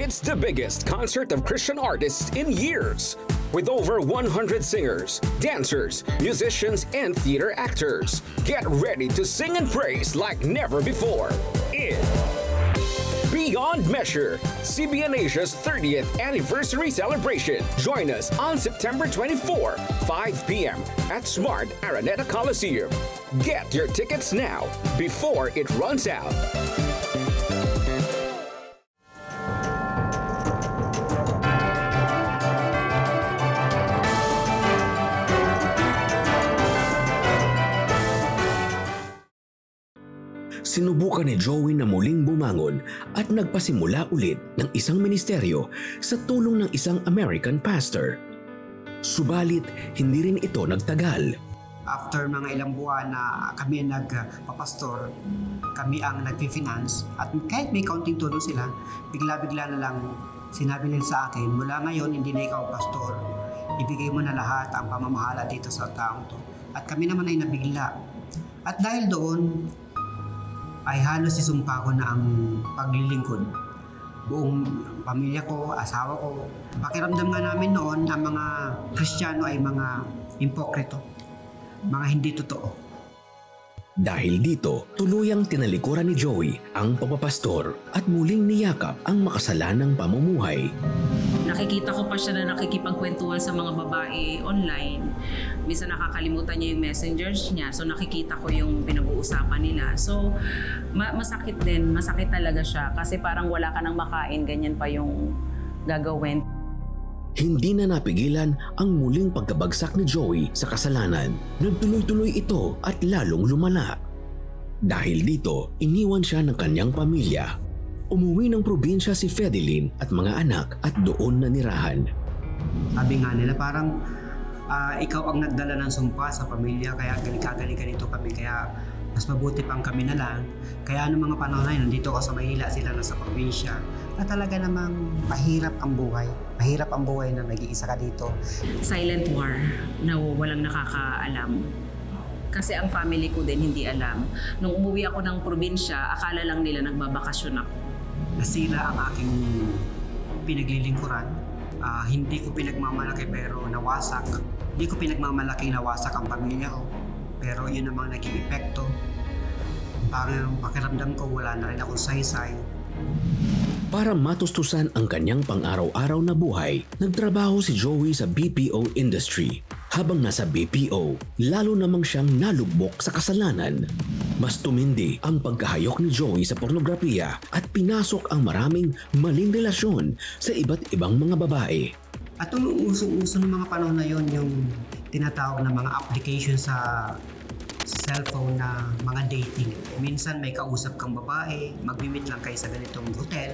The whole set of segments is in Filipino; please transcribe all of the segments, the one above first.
It's the biggest concert of Christian artists in years. With over 100 singers, dancers, musicians, and theater actors. Get ready to sing and praise like never before. In Beyond Measure, CBN Asia's 30th anniversary celebration. Join us on September 24, 5 p.m. at Smart Araneta Coliseum. Get your tickets now before it runs out. Sinubukan ni Joey na muling bumangon at nagpasimula ulit ng isang ministeryo sa tulong ng isang American pastor. Subalit, hindi rin ito nagtagal. After mga ilang buwan na kami nagpapastor, kami ang nagpi-finance at kahit may kaunting tulong sila, bigla-bigla na lang sinabi nila sa akin, mula ngayon hindi na ikaw pastor, ibigay mo na lahat ang pamamahala dito sa taong to. At kami naman ay nabigla. At dahil doon, ay halos isumpa ko na ang paglilingkod. Buong pamilya ko, asawa ko. Pakiramdam nga namin noon ang mga Kristiyano ay mga impokrito, mga hindi totoo. Dahil dito, tuluyang tinalikuran ni Joey ang pagpapastor at muling niyakap ang makasalanang pamumuhay. Nakikita ko pa siya na nakikipagkwentuhan sa mga babae online. Minsan nakakalimutan niya yung messengers niya. So nakikita ko yung pinag-uusapan nila. So masakit din. Masakit talaga siya. Kasi parang wala ka nang makain. Ganyan pa yung gagawin. Hindi na napigilan ang muling pagkabagsak ni Joey sa kasalanan. Nagtuloy-tuloy ito at lalong lumala. Dahil dito, iniwan siya ng kanyang pamilya. Umuwi ng probinsya si Fedeline at mga anak at doon nanirahan. Sabi nga nila parang ikaw ang nagdala ng sumpa sa pamilya kaya ganito kami kaya mas mabuti pang kami na lang. Kaya noong mga panahon na yun, nandito ako sa Maynila, sila nasa probinsya. Na talaga namang mahirap ang buhay. Mahirap ang buhay na nag-iisa ka dito. Silent war na walang nakakaalam. Kasi ang family ko din hindi alam. Nung umuwi ako ng probinsya, akala lang nila nagbabakasyon ako. Nasira ang aking pinaglilingkuran. Hindi ko pinagmamalaki pero nawasak. Hindi ko pinagmamalaki nawasak ang pamilya ko. Pero yun namang naging epekto. Parang pakiramdam ko wala na rin akong saysay. Para matustusan ang kanyang pang-araw-araw na buhay, nagtrabaho si Joey sa BPO industry. Habang nasa BPO, lalo namang siyang nalugmok sa kasalanan. Mas tumindi ang pagkahayok ni Joey sa pornografiya at pinasok ang maraming maling relasyon sa iba't ibang mga babae. At uso-uso ng mga panahon na yon yung tinatawag na mga application sa cellphone na mga dating. Minsan may kausap kang babae, mag-meet lang kayo sa ganitong hotel.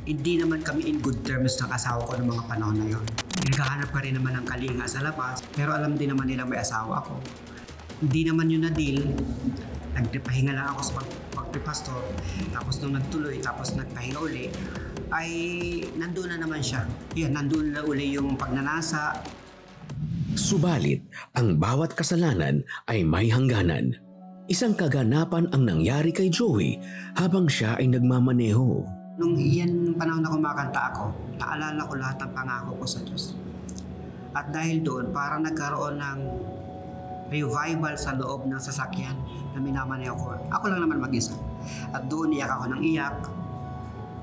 Hindi naman kami in good terms ng asawa ko ng mga panahon na yon. Naghahanap ka rin naman ng kalinga sa labas, pero alam din naman nila may asawa ako. Hindi naman yun na deal. Nagpahinga lang ako sa pagpipastor. Tapos nung nagtuloy, tapos nagpahinga uli, ay nandun na naman siya. Yan, nandun na uli yung pagnanasa. Subalit, ang bawat kasalanan ay may hangganan. Isang kaganapan ang nangyari kay Joey habang siya ay nagmamaneho. Nung iyan panahon na kumakanta ako, naalala ko lahat ng pangako ko sa Diyos. At dahil doon, parang nagkaroon ng revival sa loob ng sasakyan na minamaneho ko. Ako lang naman mag-isa. At doon iyak ako ng iyak.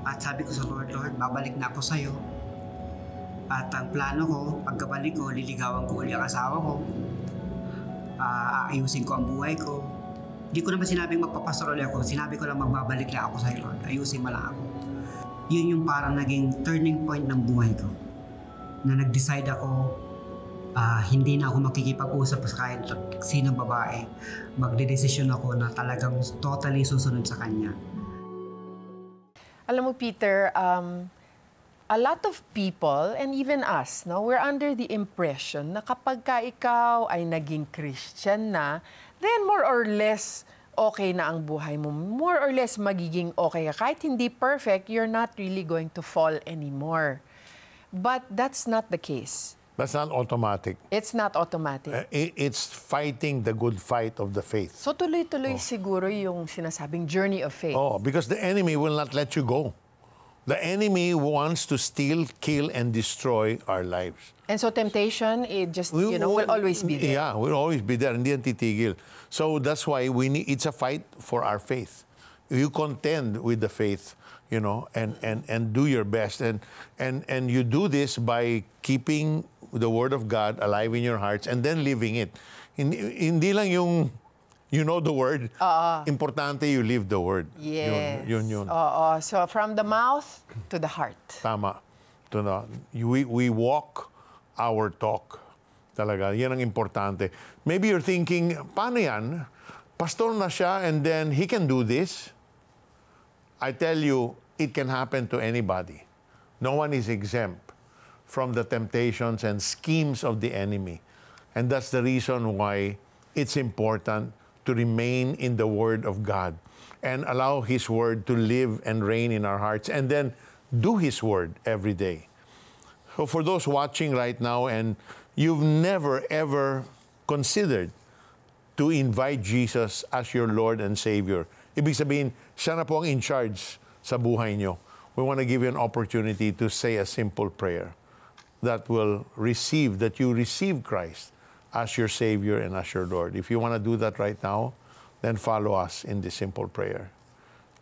At sabi ko sa Lord, babalik na ako sa'yo. At ang plano ko, pagkabalik ko, liligawan ko uli ang asawa ko. Aayusin ko ang buhay ko. Hindi ko naman sinabing magpapastor ulit ako. Sinabi ko lang magbabalik lang ako sa Lord. Ayusin mo lang ako. Yun yung parang naging turning point ng buhay ko. Na nag-decide ako, hindi na ako makikipag-usap sa kahit sinong babae. Magdedesisyon ako na talagang totally susunod sa kanya. Alam mo, Peter, a lot of people, and even us, no, we're under the impression na kapag ka ikaw ay naging Christian na, then more or less okay na ang buhay mo. More or less magiging okay ka. Kahit hindi perfect, you're not really going to fall anymore. But that's not the case. That's not automatic. It's not automatic. It's fighting the good fight of the faith. So tuloy-tuloy siguro yung sinasabing journey of faith. Oh, because the enemy will not let you go. The enemy wants to steal, kill, and destroy our lives. And so temptation, it just, will always be there. Yeah, will always be there. Hindi yan titigil. So that's why it's a fight for our faith. You contend with the faith, and do your best. And you do this by keeping the Word of God alive in your hearts and then living it. Hindi lang yung the Word. Importante you live the Word. Yes. Yun. So from the mouth to the heart. Tama. We walk our talk. Talaga, yan ang importante. Maybe you're thinking, paano yan? Pastor na siya and then he can do this? I tell you, it can happen to anybody. No one is exempt from the temptations and schemes of the enemy. And that's the reason why it's important to remain in the Word of God and allow His Word to live and reign in our hearts, and then do His Word every day. So for those watching right now and you've never ever considered to invite Jesus as your Lord and Savior, ibig sabihin, siya na po ang in charge sa buhay nyo. We want to give you an opportunity to say a simple prayer that you receive Christ as your Savior and as your Lord. If you want to do that right now, then follow us in this simple prayer.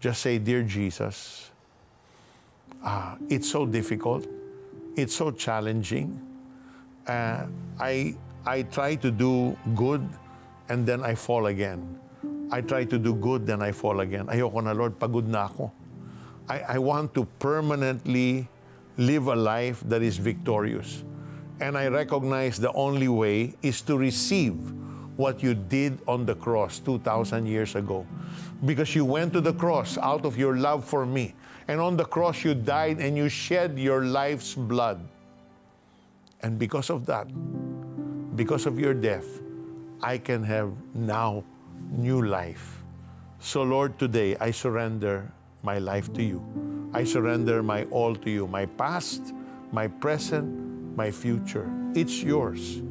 Just say, Dear Jesus, it's so difficult. It's so challenging. I try to do good and then I fall again. I try to do good, then I fall again. Ayoko na, Lord, pagod na ako. I want to permanently live a life that is victorious. And I recognize the only way is to receive what you did on the cross 2,000 years ago. Because you went to the cross out of your love for me. And on the cross you died and you shed your life's blood. And because of that, because of your death, I can have now new life. So Lord, today I surrender my life to you. I surrender my all to you. My past, my present, my future. It's yours.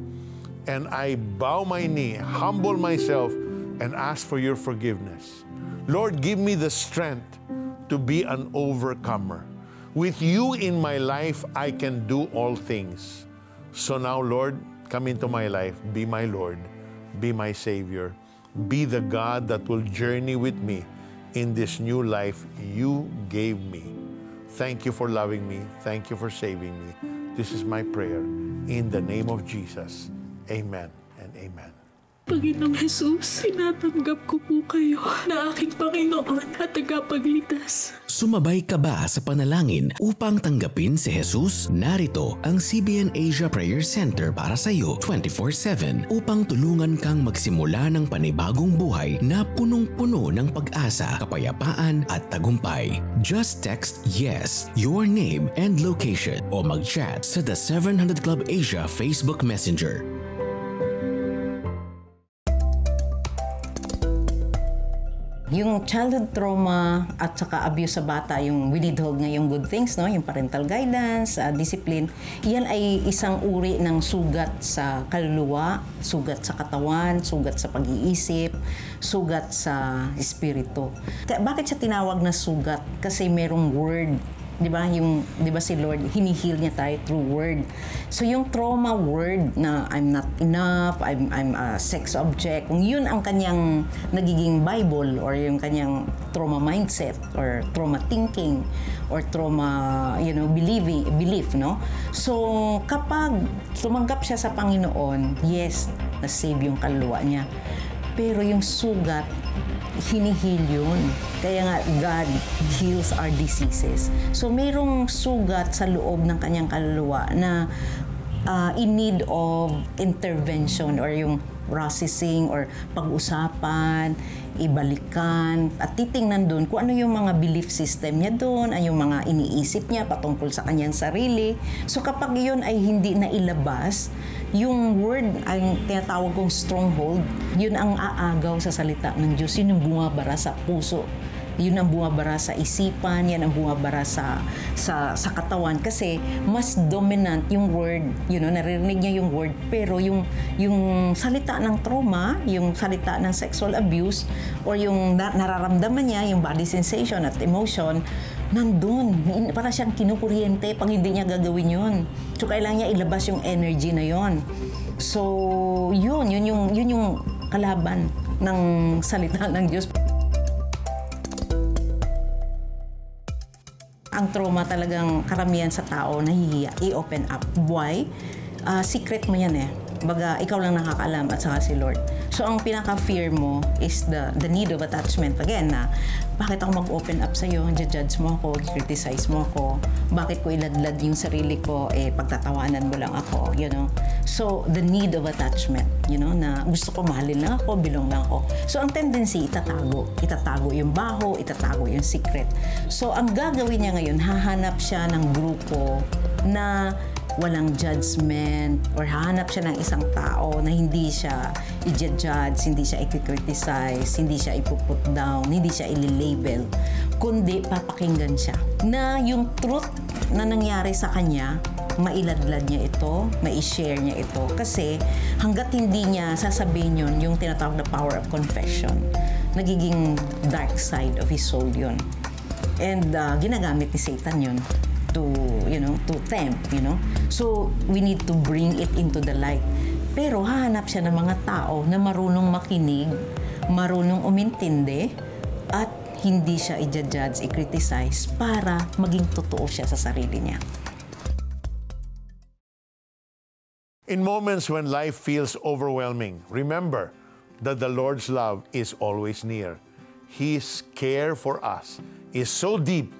And I bow my knee, humble myself, and ask for your forgiveness. Lord, give me the strength to be an overcomer. With you in my life, I can do all things. So now, Lord, come into my life. Be my Lord. Be my Savior. Be the God that will journey with me in this new life you gave me. Thank you for loving me. Thank you for saving me. This is my prayer. In the name of Jesus. Amen and amen. Panginoong Jesus, tinatanggap ko po kayo na aking Panginoon at tagapagligtas. Sumabay ka ba sa panalangin upang tanggapin si Jesus? Narito ang CBN Asia Prayer Center para sa iyo 24/7 upang tulungan kang magsimula ng panibagong buhay na punong-puno ng pag-asa, kapayapaan at tagumpay. Just text YES, your name and location o mag-chat sa The 700 Club Asia Facebook Messenger. Yung childhood trauma at saka abuse sa bata, yung withhold nga yung good things, no? Yung parental guidance, discipline, yan ay isang uri ng sugat sa kaluluwa, sugat sa katawan, sugat sa pag-iisip, sugat sa espiritu. Bakit siya tinawag na sugat? Kasi merong word. Di ba si Lord, hinihil niya tayo through word. So yung trauma word na I'm not enough, I'm a sex object, kung yun ang kanyang nagiging Bible or yung kanyang trauma mindset or trauma thinking or trauma, belief, no? So kapag tumanggap siya sa Panginoon, yes, na-save yung kaluluwa niya. Pero yung sugat, hinihil yun. Kaya nga, God heals our diseases. So, mayroong sugat sa loob ng kanyang kaluluwa na in need of intervention or yung processing or pag-usapan, ibalikan, at titingnan doon kung ano yung mga belief system niya doon, ano yung mga iniisip niya patungkol sa kanyang sarili. So, kapag yun ay hindi na ilabas, yung word, ang tinatawag kong stronghold, yun ang aagaw sa salita ng Diyos. Yun ang bumabara sa puso. Yun ang bumabara sa isipan, yan ang bumabara sa katawan. Kasi mas dominant yung word, naririnig niya yung word, pero yung salita ng trauma, yung salita ng sexual abuse, or yung nararamdaman niya, yung body sensation at emotion, nandun. Para siyang kinukuryente pag hindi niya gagawin yun. So, kailangan niya ilabas yung energy na yun. So, yun yung kalaban ng salita ng Diyos. Ang trauma talagang karamihan sa tao nahihiya i-open up. Why? Secret mo yan eh. Baga, ikaw lang nakakaalam at saka si Lord. So, ang pinaka-fear mo is the need of attachment. Again, na bakit ako mag-open up sa'yo? Judge mo ako, criticize mo ako. Bakit ko iladlad yung sarili ko? Pagtatawanan mo lang ako, you know? So, the need of attachment, you know, na gusto ko mahalin lang ako, bilong lang ako. So, ang tendency, itatago. Itatago yung baho, itatago yung secret. So, ang gagawin niya ngayon, hahanap siya ng grupo na walang judgment or hahanap siya ng isang tao na hindi siya i-judge, hindi siya i-criticize, hindi siya i-put down, hindi siya i-label, kundi papakinggan siya. Na yung truth na nangyari sa kanya, mailadlad niya ito, mai-share niya ito. Kasi hanggat hindi niya sasabihin yun, yung tinatawag na power of confession, nagiging dark side of his soul yun. And ginagamit ni Satan yun to tempt, you know. So, we need to bring it into the light. Pero hahanap siya ng mga tao na marunong makinig, marunong umintindi, at hindi siya i-judge, i-criticize para maging totoo siya sa sarili niya. In moments when life feels overwhelming, remember that the Lord's love is always near. His care for us is so deep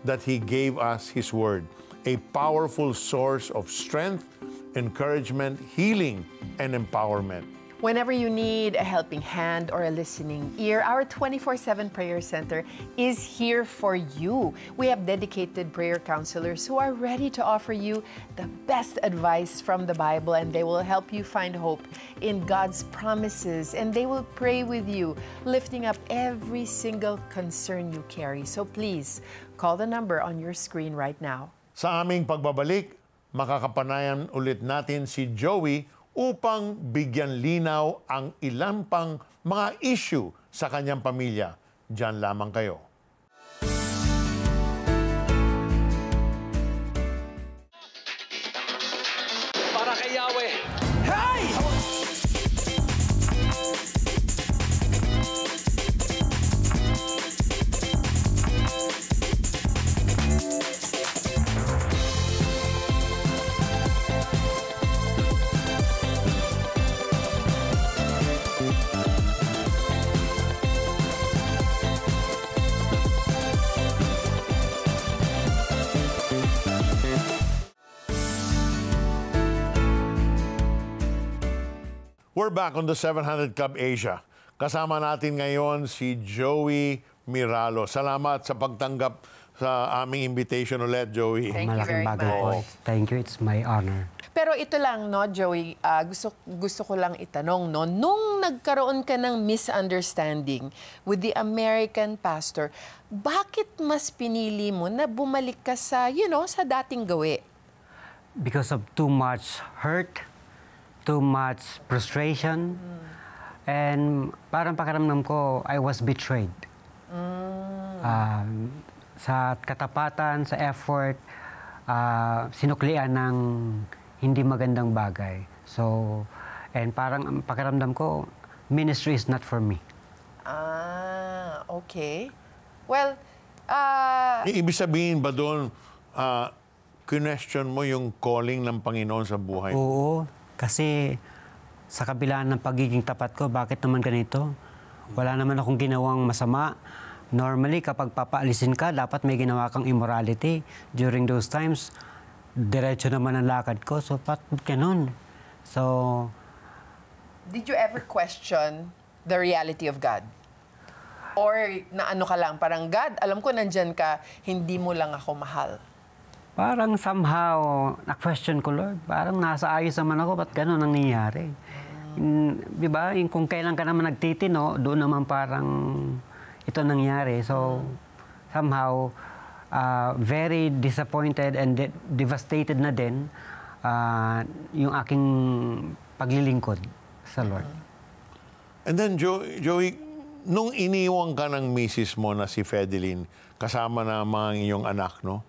that He gave us His Word, a powerful source of strength, encouragement, healing, and empowerment. Whenever you need a helping hand or a listening ear, our 24/7 Prayer Center is here for you. We have dedicated prayer counselors who are ready to offer you the best advice from the Bible, and they will help you find hope in God's promises, and they will pray with you, lifting up every single concern you carry. So please, call the number on your screen right now. Sa aming pagbabalik, makakapanayan ulit natin si Joey upang bigyan linaw ang ilang pang mga issue sa kanyang pamilya. Diyan lamang kayo. Para kay Yahweh. Hey! We're back on the 700 Club Asia. Kasama natin ngayon si Joey Miralo. Salamat sa pagtanggap sa aming invitation ulit, Joey. Thank you very much. Thank you, it's my honor. Pero ito lang, no, Joey, gusto ko lang itanong, no, nung nagkaroon ka ng misunderstanding with the American pastor, bakit mas pinili mo na bumalik ka sa, sa dating gawi? Because of too much hurt, too much frustration, and parang pakiramdam ko, I was betrayed. Sa katapatan, sa effort, sinuklian ng hindi magandang bagay. So, and parang pakiramdam ko, ministry is not for me. Okay. Well, Ibig sabihin ba doon, question mo yung calling ng Panginoon sa buhay? Oo, kasi sa kabila ng pagiging tapat ko, bakit naman ganito? Wala naman akong ginawang masama. Normally, kapag papaalisin ka, dapat may ginawa kang immorality. During those times, diretso naman ang lakad ko. So, bakit ganun? So, did you ever question the reality of God? Or na ano ka lang, parang God, alam ko nandyan ka, hindi mo lang ako mahal. parang somehow, na-question ko, Lord, parang nasa ayos naman ako, ba't ganun ang nangyayari? Di ba? Kung kailan ka naman nagtitino, doon naman parang ito nangyari. So, somehow, very disappointed and devastated na din yung aking paglilingkod sa Lord. And then, Joey, nung iniwan ka ng misis mo na si Fedeline, kasama na mga inyong anak, no?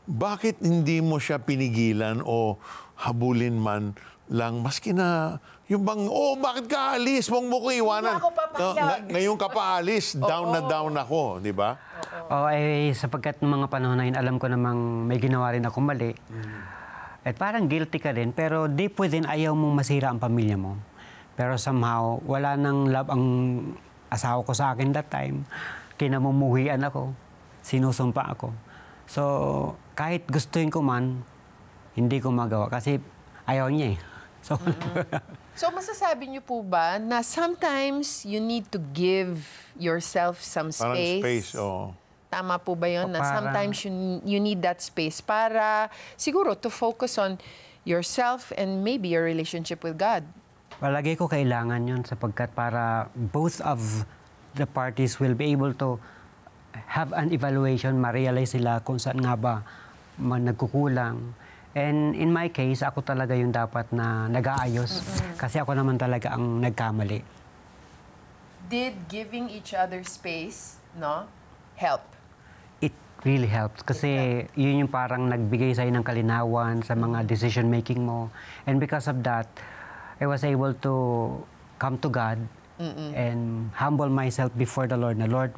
Bakit hindi mo siya pinigilan o habulin man lang, maski na yung bang, bakit ka alis? Huwag mo ko iwanan. Hindi ako papayag. Ngayon ka pa alis, down na down ako, di ba? Sapagkat ng mga panahon na yun, alam ko namang may ginawa rin ako mali. At parang guilty ka rin, pero deep within, ayaw mong masira ang pamilya mo. Pero somehow, wala nang love ang asawa ko sa akin that time. Kinamumuhian ako, sinusumpa ako. So, kahit gustuin ko man, hindi ko magawa kasi ayaw niya eh. So, so masasabi niyo po ba na sometimes you need to give yourself some space? Parang space, oo. Tama po ba yun? Na sometimes you need that space para siguro to focus on yourself and maybe your relationship with God. Palagi ko kailangan yun sapagkat para both of the parties will be able to have an evaluation, ma-realize sila kung saan nga ba nagkukulang. And in my case, ako talaga yung dapat na nag-aayos kasi ako naman talaga ang nagkamali. Did giving each other space, help? It really helps kasi yun yung parang nagbigay sa'yo ng kalinawan sa mga decision-making mo. And because of that, I was able to come to God and humble myself before the Lord. Na Lord,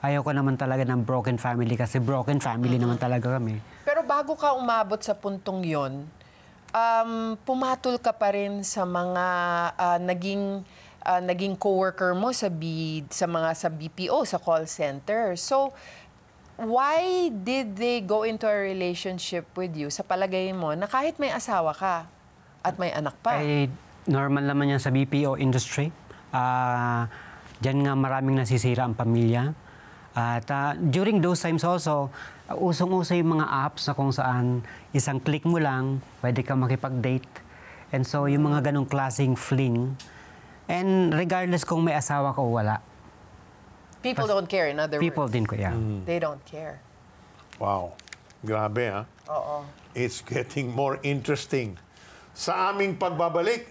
ayaw ko naman talaga ng broken family kasi broken family naman talaga kami. Pero bago ka umabot sa puntong yon, pumatol ka pa rin sa mga naging coworker mo sa BPO, sa call center. So, why did they go into a relationship with you? Sa palagay mo, na kahit may asawa ka at may anak pa? Normal naman yan sa BPO industry. Diyan nga maraming nasisira ang pamilya. At during those times also, usong-uso yung mga apps na kung saan isang click mo lang, pwede ka makipag-date. And so yung mga ganong klaseng fling. And regardless kung may asawa ka o wala. People don't care, in other People words. din ko, yeah. They don't care. Wow. Grabe, ha? Oo. It's getting more interesting. Sa aming pagbabalik,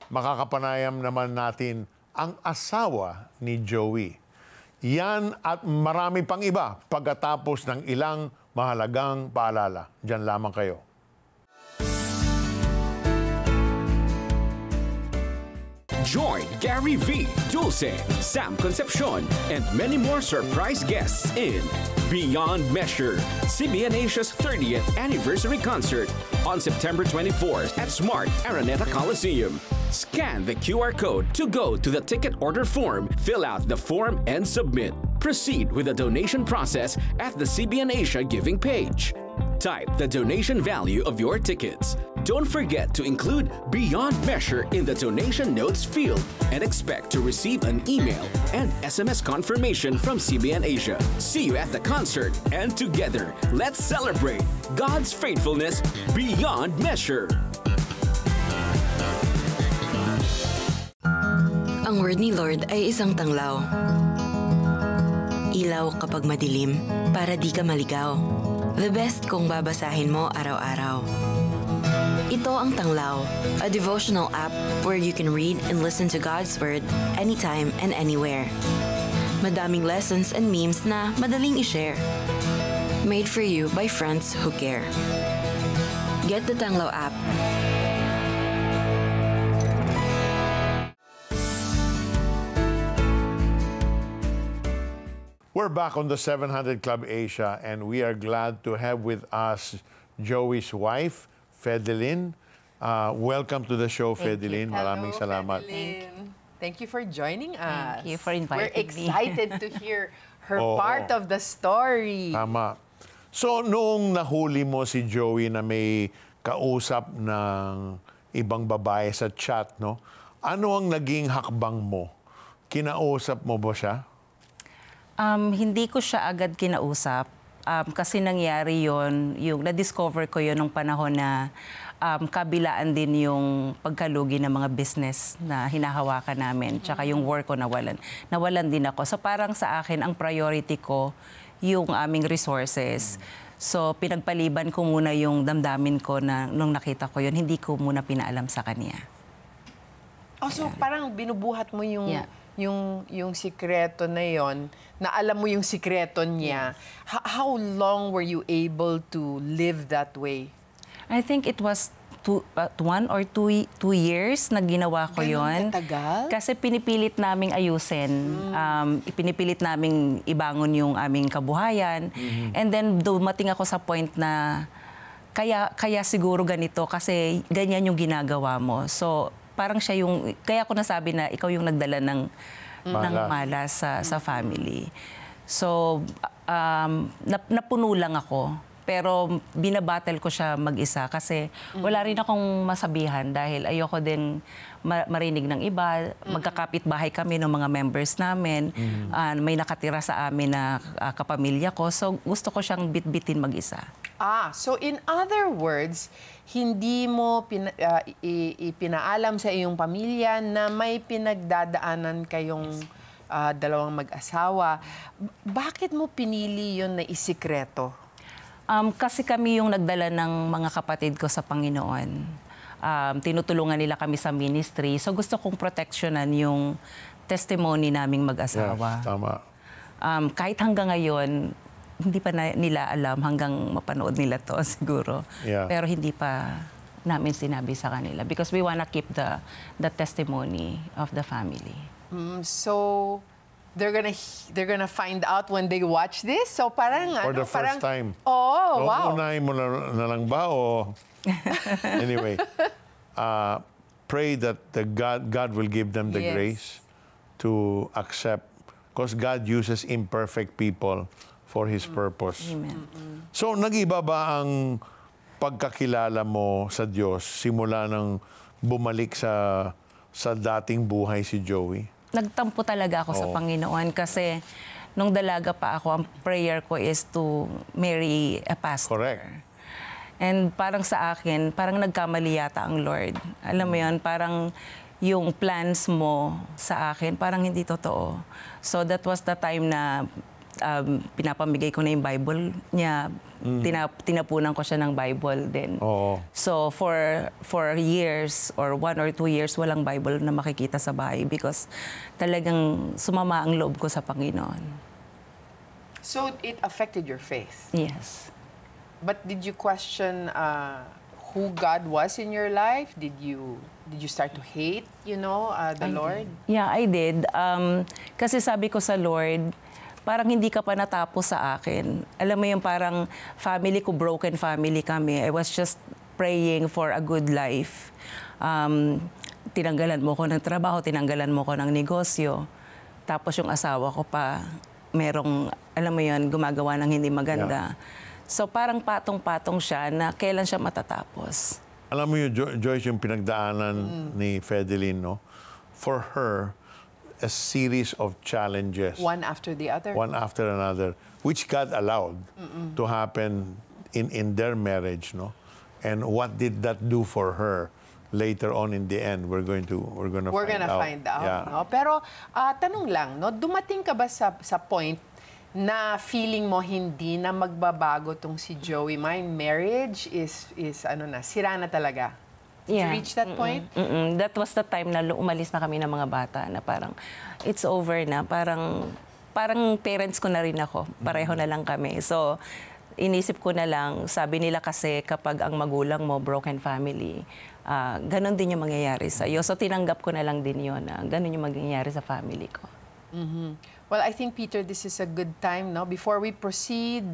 makakapanayam naman natin ang asawa ni Joey. Yan at marami pang iba pagkatapos ng ilang mahalagang paalala. Diyan lamang kayo. Join Gary V, Dulce, Sam Concepcion, and many more surprise guests in Beyond Measure, CBN Asia's 30th anniversary concert on September 24th at Smart Araneta Coliseum. Scan the QR code to go to the ticket order form, fill out the form, and submit. Proceed with the donation process at the CBN Asia giving page. Type the donation value of your tickets. Don't forget to include Beyond Measure in the donation notes field and expect to receive an email and SMS confirmation from CBN Asia. See you at the concert, and together, let's celebrate God's faithfulness beyond measure. Ang word ni Lord ay isang tanglaw. Ilaw kapag madilim, para di ka maligaw. The best kung babasahin mo araw-araw. Ito ang Tanglaw, a devotional app where you can read and listen to God's Word anytime and anywhere. Madaming lessons and memes na madaling i-share. Made for you by friends who care. Get the Tanglaw app. We're back on the 700 Club Asia, and we are glad to have with us Joey's wife, Fedelyn. Welcome to the show, Fedelyn. Maraming salamat. Thank you for joining us. Thank you for inviting me. We're excited to hear her part of the story. Tama. So, noong nahuli mo si Joey na may kausap ng ibang babae sa chat, no? Ano ang naging hakbang mo? Kinausap mo ba siya? Hindi ko siya agad kinausap kasi nangyari yon, yung na-discover ko yon nung panahon na kabilaan din yung pagkalugi ng mga business na hinahawakan namin, tsaka yung work ko nawalan din ako. So parang sa akin, ang priority ko yung aming resources. So pinagpaliban ko muna yung damdamin ko na nung nakita ko yun, hindi ko muna pinaalam sa kanya. Oh, so parang binubuhat mo yung yung sikreto na yon, na alam mo yung sikreto niya. How long were you able to live that way? I think it was 1 or 2 years na ginawa ko yon. Katagal? Kasi pinipilit naming ayusin. Pinipilit naming ibangon yung aming kabuhayan. And then dumating ako sa point na kaya siguro ganito kasi ganyan yung ginagawa mo. So parang siya yung, kaya ko nasabi na ikaw yung nagdala ng malas sa family. So napuno lang ako. Pero binabattle ko siya mag-isa kasi wala rin akong masabihan dahil ayoko din marinig ng iba. Magkakapit-bahay kami ng mga members namin. May nakatira sa amin na kapamilya ko. So gusto ko siyang bitbitin mag-isa. So in other words, hindi mo ipinaalam sa iyong pamilya na may pinagdadaanan kayong dalawang mag-asawa. Bakit mo pinili yun na isikreto? Kasi kami yung nagdala ng mga kapatid ko sa Panginoon. Tinutulungan nila kami sa ministry. So gusto kong proteksyonan yung testimony naming mag-asawa. Yes, tama. Kahit hanggang ngayon, hindi pa nila alam hanggang mapanood nila to siguro. Yeah. Pero hindi pa namin sinabi sa kanila because we wanna keep the testimony of the family. So they're gonna find out when they watch this. So parang for the first time. Oh, wow. Unahin mo na lang ba o anyway, pray that God will give them the grace to accept because God uses imperfect people for His purpose. Amen. So nag-iba ba ang pagkakilala mo sa Diyos simula nang bumalik sa dating buhay si Joey? Nagtampo talaga ako sa Panginoon kasi nung dalaga pa ako, ang prayer ko is to marry a pastor. Correct. And parang sa akin, parang nagkamali yata ang Lord. Alam mo yun, parang yung plans mo sa akin, parang hindi totoo. So that was the time na pinapamigay ko na yung Bible niya. Tinapunan ko siya ng Bible din. So for years or 1 or 2 years, walang Bible na makikita sa bahay because talagang sumama ang loob ko sa Panginoon. So it affected your faith? Yes. But did you question who God was in your life? Did you start to hate, the Lord? Yeah, I did. Kasi sabi ko sa Lord, parang hindi ka pa natapos sa akin. Alam mo yung parang family ko, broken family kami. I was just praying for a good life. Tinanggalan mo ko ng trabaho, tinanggalan mo ko ng negosyo. Tapos yung asawa ko pa, merong, alam mo yun, gumagawa ng hindi maganda. So parang patong-patong siya na kailan siya matatapos. Alam mo yung Joyce, yung pinagdaanan ni Fedeline, no? For her, a series of challenges. One after the other? One after another, which God allowed to happen in their marriage, no? And what did that do for her later on in the end? We're gonna find out. Yeah. No? Pero tanong lang, no? Dumating ka ba sa point na feeling mo hindi na magbabago tong si Joey? My marriage is sira na talaga. Did you reach that point? That was the time na umalis na kami ng mga bata na parang it's over na. Parang parents ko na rin ako. Pareho na lang kami. So, inisip ko na lang, sabi nila kasi kapag ang magulang mo, broken family, ganon din yung mangyayari sa'yo. So, tinanggap ko na lang din yun. Ganon yung mangyayari sa family ko. Well, I think, Peter, this is a good time, no? Before we proceed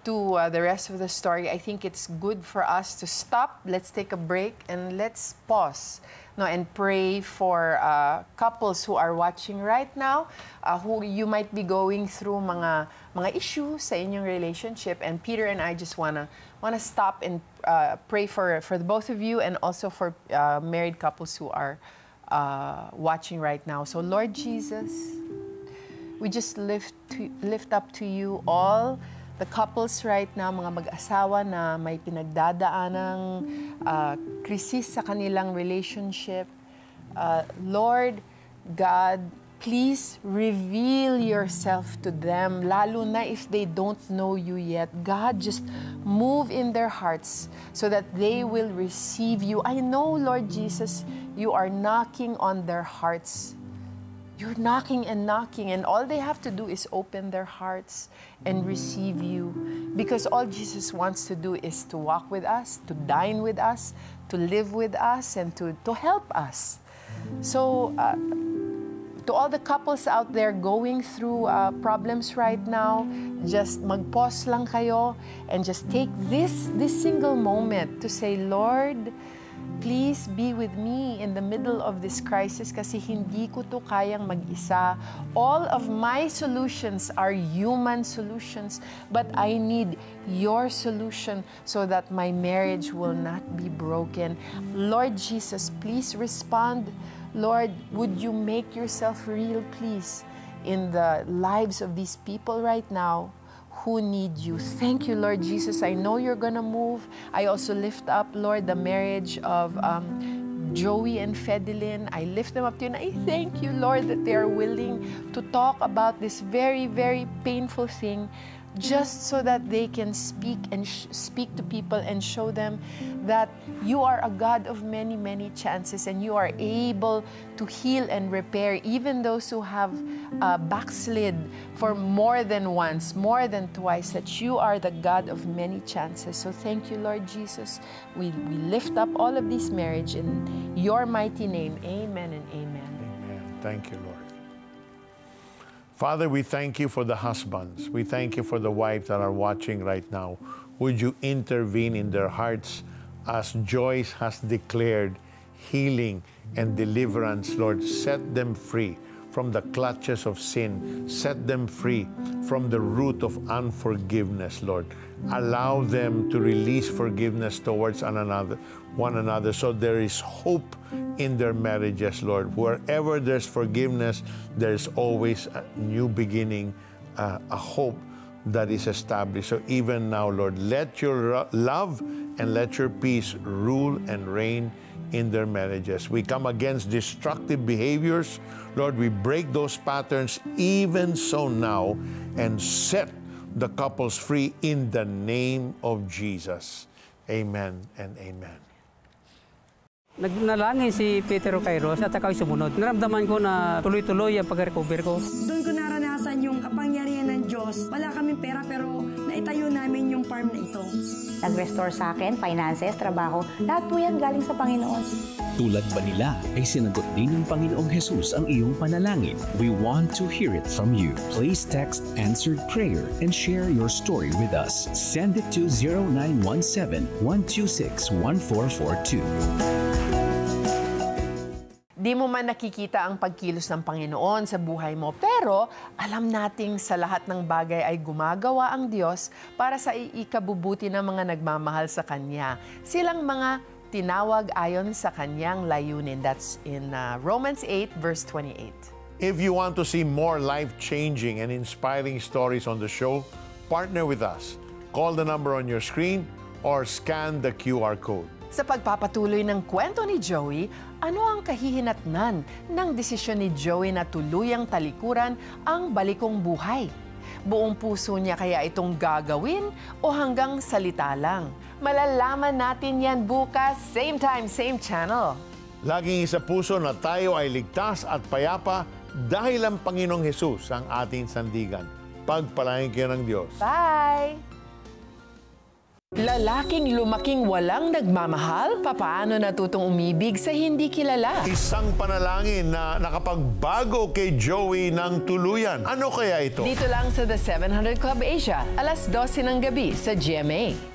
to the rest of the story, I think it's good for us to stop. Let's take a break and let's pause, no, and pray for couples who are watching right now, who you might be going through mga issues sa inyong relationship. And Peter and I just wanna stop and pray for the both of you and also for married couples who are watching right now. So Lord Jesus, we just lift up to you all the couples right now, mga mag-asawa na may pinagdadaanang krisis sa kanilang relationship. Lord God, please reveal yourself to them, lalo na if they don't know you yet. God, just move in their hearts so that they will receive you. I know, Lord Jesus, you are knocking on their hearts. You're knocking and knocking, and all they have to do is open their hearts and receive you. Because all Jesus wants to do is to walk with us, to dine with us, to live with us, and to help us. So, to all the couples out there going through problems right now, just mag-pause lang kayo and just take this single moment to say, Lord, please be with me in the middle of this crisis kasi hindi ko to kayang mag-isa. All of my solutions are human solutions, but I need your solution so that my marriage will not be broken. Lord Jesus, please respond. Lord, would you make yourself real, please, in the lives of these people right now who need you. Thank you, Lord Jesus. I know you're gonna move. I also lift up, Lord, the marriage of Joey and Fedelin. I lift them up to you, and I thank you, Lord, that they are willing to talk about this very, very painful thing, just so that they can speak and speak to people and show them that you are a God of many, many chances, and you are able to heal and repair even those who have backslid for more than once, more than twice, that you are the God of many chances. So thank you, Lord Jesus. We lift up all of this marriage in your mighty name. Amen and amen. Amen. Thank you, Lord. Father, we thank you for the husbands. We thank you for the wives that are watching right now. Would you intervene in their hearts as Joyce has declared healing and deliverance, Lord. Set them free from the clutches of sin. Set them free from the root of unforgiveness, Lord. Allow them to release forgiveness towards one another, so there is hope in their marriages, Lord. Wherever there's forgiveness, there's always a new beginning, a hope that is established. So even now, Lord, let your love and let your peace rule and reign in their marriages. We come against destructive behaviors. Lord, we break those patterns even so now and set the couples free in the name of Jesus. Amen and amen. Nagnalangin si Peter Kairos at ako'y sumunod. Naramdaman ko na tuloy-tuloy ang pag-recover ko. Doon ko naranasan yung kapangyarihan ng Diyos. Wala kaming pera pero naitayo namin yung farm na ito. Nag-restore sa akin, finances, trabaho, lahat po yan galing sa Panginoon. Tulad ba nila ay sinagot din ng Panginoong Jesus ang iyong panalangin? We want to hear it from you. Please text answered prayer and share your story with us. Send it to 0917-126-1442. Di mo man nakikita ang pagkilos ng Panginoon sa buhay mo, pero alam nating sa lahat ng bagay ay gumagawa ang Diyos para sa ikabubuti ng mga nagmamahal sa Kanya. Silang mga tinawag ayon sa Kanyang layunin. That's in Romans 8, verse 28. If you want to see more life-changing and inspiring stories on the show, partner with us. Call the number on your screen or scan the QR code. Sa pagpapatuloy ng kwento ni Joey, ano ang kahihinatnan ng desisyon ni Joey na tuluyang talikuran ang balikong buhay? Buong puso niya kaya itong gagawin o hanggang salita lang? Malalaman natin yan bukas, same time, same channel. Laging isa puso na tayo ay ligtas at payapa dahil ang Panginoong Jesus ang ating sandigan. Pagpalain kayo ng Diyos. Bye! Lalaking lumaking walang nagmamahal? Papaano natutong umibig sa hindi kilala? Isang panalangin na nakapagbago kay Joey ng tuluyan. Ano kaya ito? Dito lang sa The 700 Club Asia, alas 12 ng gabi sa GMA.